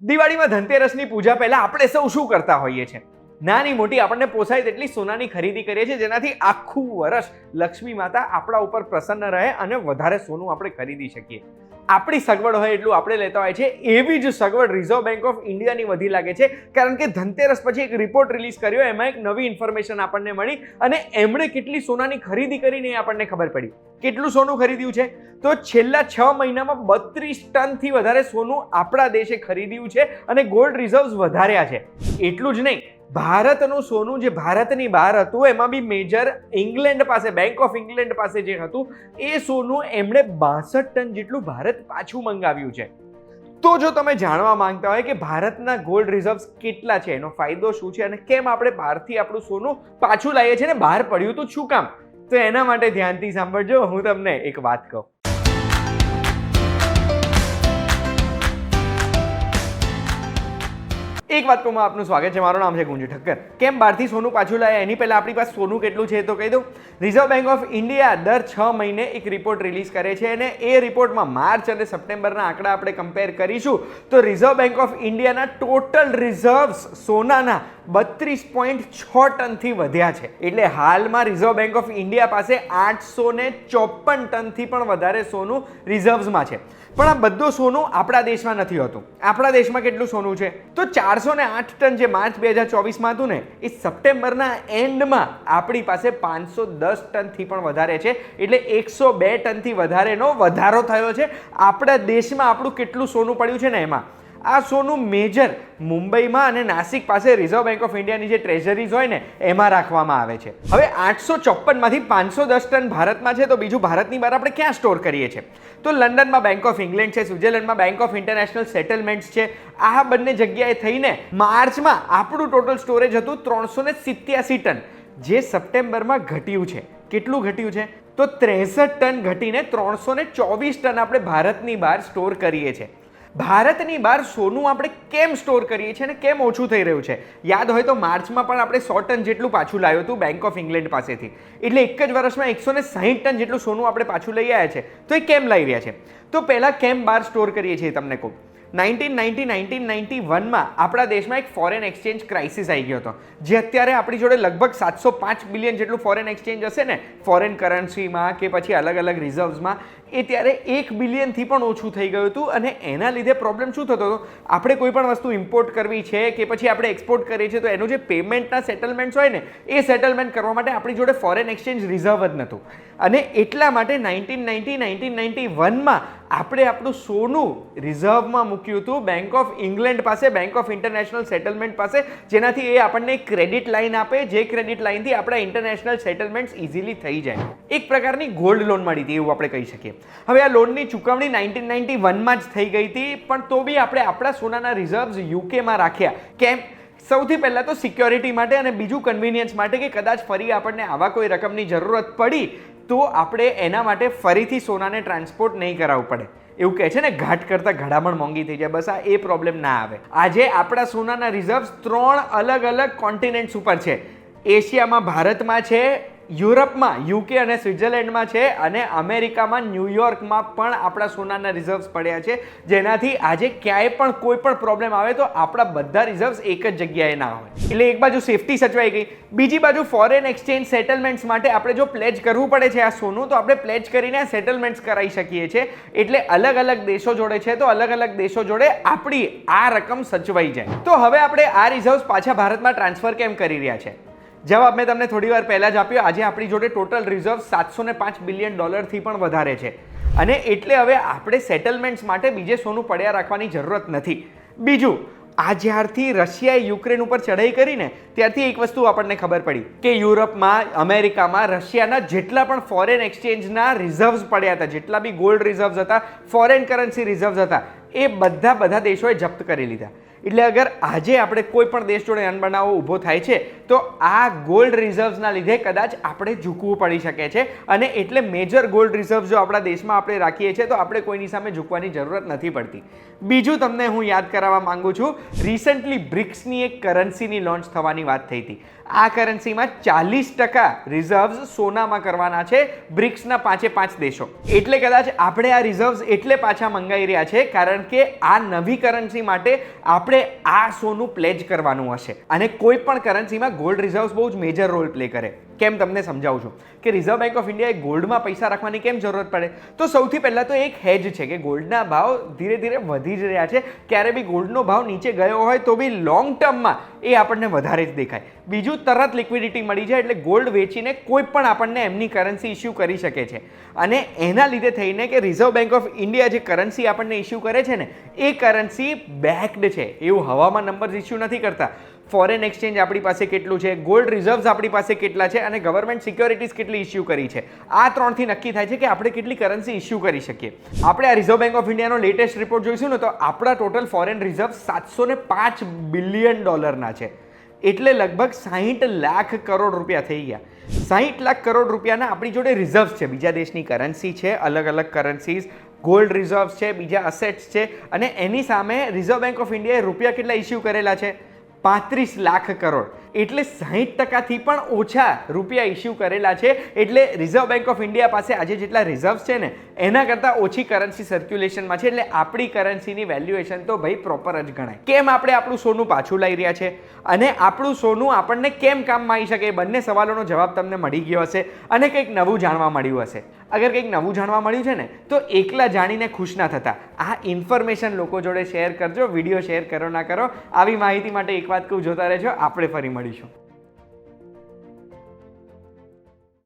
દિવાળીમાં ધનતેરસની પૂજા પહેલા આપણે સૌ શું કરતા હોઈએ છીએ? નાની મોટી આપણને પોસાય તેટલી સોનાની ખરીદી કરીએ છીએ, જેનાથી આખું વર્ષ લક્ષ્મી માતા આપણા ઉપર પ્રસન્ન રહે અને વધારે સોનું આપણે ખરીદી શકીએ. આપણી સગવડ હોય એટલું આપણે લેતા હોય છે. એવી જ સગવડ રિઝર્વ બેંક ઓફ ઇન્ડિયાની વધી લાગે છે, કારણ કે ધનતેરસ પછી એક રિપોર્ટ રિલીઝ કર્યો, એમાં એક નવી ઇન્ફોર્મેશન આપણને મળી અને એમણે કેટલી સોનાની ખરીદી કરીને આપણને ખબર પડી. કેટલું સોનું ખરીદ્યું છે? તો છેલ્લા 6 મહિનામાં 32 ટનથી વધારે સોનું આપણા દેશે ખરીદ્યું છે અને ગોલ્ડ રિઝર્વ્સ વધાર્યા છે. એટલું જ નહીં, ભારતનું સોનું જે ભારતની બહાર હતું એમાં બી મેજર ઇંગ્લેન્ડ પાસે, બેંક ઓફ ઇંગ્લેન્ડ પાસે જે હતું એ સોનું એમણે 62 ટન જેટલું ભારત પાછું મંગાવ્યું છે. તો જો તમે જાણવા માંગતા હોય કે ભારતના ગોલ્ડ રિઝર્વ્સ કેટલા છે, એનો ફાયદો શું છે અને કેમ આપણે બહારથી આપણું સોનું પાછું લાવીએ છીએ ને બહાર પડ્યું તો શું કામ, તો એના માટે ધ્યાનથી સાંભળજો. હું તમને એક વાત કહું. એક વાત કહું, આપનું સ્વાગત છે. મારું નામ છે ગુંજુ ઠક્કર. કેમ બહારથી સોનું પાછું લાવે એની પહેલા આપણી પાસે સોનું કેટલું છે તો કહી દઉં. રિઝર્વ બેંક ઓફ ઇન્ડિયા દર 6 મહિને એક રિપોર્ટ રિલીઝ કરે છે અને એ રિપોર્ટમાં માર્ચ અને સપ્ટેમ્બરના આંકડા આપણે કમ્પેર કરીશું તો રિઝર્વ બેંક ઓફ ઇન્ડિયાના ટોટલ રિઝર્વ્સ સોનાના 32.6 ટનથી વધ્યા છે. એટલે હાલમાં રિઝર્વ બેંક ઓફ ઇન્ડિયા પાસે 854 ટનથી પણ વધારે સોનું રિઝર્વ્સમાં છે. પણ આ બધું સોનું આપણા દેશમાં નથી હોતું. આપણા દેશમાં કેટલું સોનું છે તો 408 ટન જે માર્ચ 2024માં હતું ને, એ સપ્ટેમ્બરના એન્ડમાં આપણી પાસે 510 ટનથી પણ વધારે છે. એટલે 102 ટનથી વધારેનો વધારો થયો છે. આપણા દેશમાં આપણું કેટલું સોનું પડ્યું છે ને એમાં. આ સોનું મેજર મુંબઈમાં અને નાસિક પાસે રિઝર્વ બેંક ઓફ ઇન્ડિયાની જે ટ્રેઝરીઝ હોય ને એમાં રાખવામાં આવે છે. હવે 854 માંથી 510 ટન ભારતમાં છે, તો બીજું ભારતની બહાર આપણે ક્યાં સ્ટોર કરીએ છીએ? તો લંડનમાં બેંક ઓફ ઇંગ્લેન્ડ છે, સ્વિટ્ઝરલેન્ડમાં બેંક ઓફ ઇન્ટરનેશનલ સેટલમેન્ટ્સ છે. આ બંને જગ્યાએ થઈને માર્ચમાં આપણું ટોટલ સ્ટોરેજ હતું 387 ટન, જે સપ્ટેમ્બરમાં ઘટ્યું છે. કેટલું ઘટ્યું છે? તો 63 ટન ઘટીને 324 ટન આપણે ભારતની બહાર સ્ટોર કરીએ છીએ. ભારતની બહાર સોનું આપણે કેમ સ્ટોર કરીએ છીએ અને કેમ ઓછું થઈ રહ્યું છે? યાદ હોય તો માર્ચમાં પણ આપણે 100 ટન જેટલું પાછું લાવ્યું હતું બેંક ઓફ ઇંગ્લેન્ડ પાસેથી. એટલે એક જ વર્ષમાં 160 ટન જેટલું સોનું આપણે પાછું લઈ આવ્યા છે. તો એ કેમ લઈ રહ્યા છે? તો પહેલાં કેમ બહાર સ્ટોર કરીએ છીએ તમને કહું. 1991માં આપણા દેશમાં એક ફોરેન એક્સચેન્જ ક્રાઇસિસ આવી ગયો હતો, જે અત્યારે આપણી જોડે લગભગ 705 બિલિયન જેટલું ફોરેન એક્સચેન્જ હશે ને, ફોરેન કરન્સીમાં કે પછી અલગ અલગ રિઝર્વ્સમાં. એ ત્યારે 1 બિલિયનથી પણ ઓછું થઈ ગયું હતું અને એના લીધે પ્રોબ્લેમ શું થતો હતો? આપણે કોઈ પણ વસ્તુ ઇમ્પોર્ટ કરવી છે કે પછી આપણે એક્સપોર્ટ કરીએ છીએ તો એનું જે પેમેન્ટના સેટલમેન્ટ્સ હોય ને, એ સેટલમેન્ટ કરવા માટે આપણી જોડે ફોરેન એક્સચેન્જ રિઝર્વ જ નહોતું. અને એટલા માટે 1991માં આપણે આપણું સોનું રિઝર્વમાં મૂક્યું હતું બેંક ઓફ ઇંગ્લેન્ડ પાસે, બેંક ઓફ ઇન્ટરનેશનલ સેટલમેન્ટ પાસે, જેનાથી એ આપણને ક્રેડિટ લાઇન આપે, જે ક્રેડિટ લાઇનથી આપણા ઇન્ટરનેશનલ સેટલમેન્ટ્સ ઇઝીલી થઈ જાય. એક પ્રકારની ગોલ્ડ લોન મળી હતી એવું આપણે કહી શકીએ. હવે આ લોનની ચૂકવણી 1991માં જ થઈ ગઈ હતી, પણ તો બી આપણે આપણા સોનાના રિઝર્વ્સ યુકેમાં રાખ્યા. કેમ? સૌથી પહેલાં તો સિક્યોરિટી માટે અને બીજું કન્વિનિયન્સ માટે, કે કદાચ ફરી આપણને આવા કોઈ રકમની જરૂરત પડી તો આપણે એના માટે ફરીથી સોનાને ટ્રાન્સપોર્ટ નહીં કરાવવું પડે. એવું કહે છે ને, ઘાટ કરતાં ઘડામણ મોંઘી થઈ જાય. બસ આ એ પ્રોબ્લેમ ના આવે. આજે આપણા સોનાના રિઝર્વ્સ 3 અલગ અલગ કોન્ટિનેન્ટ્સ ઉપર છે. એશિયામાં ભારતમાં છે, યુરોપમાં યુકે અને સ્વિટ્ઝરલેન્ડમાં છે, અને અમેરિકામાં ન્યુયોર્કમાં પણ આપણા સોનાના રિઝર્વ્સ પડ્યા છે, જેનાથી આજે ક્યાંય પણ કોઈ પણ પ્રોબ્લેમ આવે તો આપણા બધા રિઝર્વ્સ એક જ જગ્યાએ ના હોય. એટલે એક બાજુ સેફટી સચવાઈ ગઈ, બીજી બાજુ ફોરેન એક્સચેન્જ સેટલમેન્ટ્સ માટે આપણે જો પ્લેજ કરવું પડે છે આ સોનું, તો આપણે પ્લેજ કરીને સેટલમેન્ટ્સ કરાવી શકીએ છીએ. એટલે અલગ અલગ દેશો જોડે છે તો અલગ અલગ દેશો જોડે આપણી આ રકમ સચવાઈ જાય. તો હવે આપણે આ રિઝર્વ્સ પાછા ભારતમાં ટ્રાન્સફર કેમ કરી રહ્યા છે? જવાબ મેં તમને થોડી વાર પહેલા જ આપ્યો. આજે આપણી જોડે ટોટલ રિઝર્વ 705 બિલિયન ડોલરથી પણ વધારે છે, અને એટલે હવે આપણે સેટલમેન્ટ્સ માટે બીજે સોનું પડ્યા રાખવાની જરૂરત નથી. બીજું, આ જ્યારથી રશિયાએ યુક્રેન ઉપર ચઢાઈ કરીને ત્યારથી એક વસ્તુ આપણને ખબર પડી કે યુરોપમાં, અમેરિકામાં રશિયાના જેટલા પણ ફોરેન એક્સચેન્જના રિઝર્વ્સ પડ્યા હતા, જેટલા બી ગોલ્ડ રિઝર્વ્સ હતા, ફોરેન કરન્સી રિઝર્વ્સ હતા, એ બધા દેશોએ જપ્ત કરી લીધા. એટલે અગર આજે આપણે કોઈ પણ દેશ જોડે અણબનાવો ઊભો થાય છે તો આ ગોલ્ડ રિઝર્વ્સના લીધે કદાચ આપણે ઝૂકવું પડી શકે છે. અને એટલે મેજર ગોલ્ડ રિઝર્વ્સ જો આપણા દેશમાં આપણે રાખીએ છીએ તો આપણે કોઈની સામે ઝૂકવાની જરૂરત નથી પડતી. બીજું તમને હું યાદ કરાવવા માંગુ છું, રિસન્ટલી બ્રિક્સની એક કરન્સીની લોન્ચ થવાની વાત થઈ હતી. આ કરન્સીમાં 40% રિઝર્વ્સ સોનામાં કરવાના છે બ્રિક્સના 5 દેશો. એટલે કદાચ આપણે આ રિઝર્વ્સ એટલે પાછા મંગાવી રહ્યા છે કારણ કારણ કે આ નવી કરન્સી માટે આપણે આ સોનું પ્લેજ કરવાનું હશે અને કોઈ પણ કરન્સીમાં ગોલ્ડ રિઝર્વ્સ બહુ જ મેજર રોલ પ્લે કરે. કેમ તમને સમજાવું છું કે રિઝર્વ બેંક ઓફ ઇન્ડિયાએ ગોલ્ડમાં પૈસા રાખવાની કેમ જરૂરત પડે. તો સૌથી પહેલાં તો એક હેજ છે કે ગોલ્ડના ભાવ ધીરે ધીરે વધી જ રહ્યા છે. ક્યારે બી ગોલ્ડનો ભાવ નીચે ગયો હોય તો બી લોંગ ટર્મમાં એ આપણને વધારે જ દેખાય. બીજું, તરત લિક્વિડિટી મળી જાય એટલે ગોલ્ડ વેચીને કોઈ પણ આપણને એમની કરન્સી ઇસ્યુ કરી શકે છે અને એના લીધે થઈને કે રિઝર્વ બેંક ઓફ ઇન્ડિયા જે કરન્સી આપણને ઇસ્યુ કરે છે ને એ કરન્સી બેક્ડ છે. એવું હવામાં નંબર્સ ઇસ્યુ નથી કરતા. ફોરેન એક્સચેન્જ આપણી પાસે કેટલું છે, ગોલ્ડ રિઝર્વ્સ આપણી પાસે કેટલા છે અને ગવર્મેન્ટ સિક્યોરિટીઝ કેટલી ઇસ્યુ કરી છે, આ ત્રણથી નક્કી થાય છે કે આપણે કેટલી કરન્સી ઇસ્યુ કરી શકીએ. આપણે આ રિઝર્વ બેંક ઓફ ઇન્ડિયાનો લેટેસ્ટ રિપોર્ટ જોઈશું ને તો આપણા ટોટલ ફોરેન રિઝર્વ $705 બિલિયન છે. એટલે લગભગ 60 લાખ કરોડ રૂપિયા થઈ ગયા. 60 લાખ કરોડ રૂપિયાના આપણી જોડે રિઝર્વ્સ છે. બીજા દેશની કરન્સી છે, અલગ અલગ કરન્સીઝ, ગોલ્ડ રિઝર્વ્સ છે, બીજા અસેટ્સ છે અને એની સામે રિઝર્વ બેંક ઓફ ઇન્ડિયાએ રૂપિયા કેટલા ઇસ્યુ કરેલા છે? 35 લાખ કરોડ. એટલે 60%થી પણ ઓછા રૂપિયા ઇસ્યુ કરેલા છે. એટલે રિઝર્વ બેંક ઓફ ઇન્ડિયા પાસે આજે જેટલા રિઝર્વ્સ છે ને એના કરતાં ઓછી કરન્સી સર્ક્યુલેશનમાં છે. એટલે આપણી કરન્સીની વેલ્યુએશન તો ભાઈ પ્રોપર જ ગણાય. કેમ આપણે આપણું સોનું પાછું લઈ રહ્યા છે અને આપણું સોનું આપણને કેમ કામમાં આવી શકે, એ બંને સવાલોનો જવાબ તમને મળી ગયો હશે અને કંઈક નવું જાણવા મળ્યું હશે. અગર કંઈક નવું જાણવા મળ્યું છે ને તો એકલા જાણીને ખુશ ના થતા, આ ઇન્ફોર્મેશન લોકો જોડે શેર કરજો. વિડીયો શેર કરો ના કરો, આવી માહિતી માટે એક વાત કહું, જોતા રહેજો. આપણે ફરી મળીશું.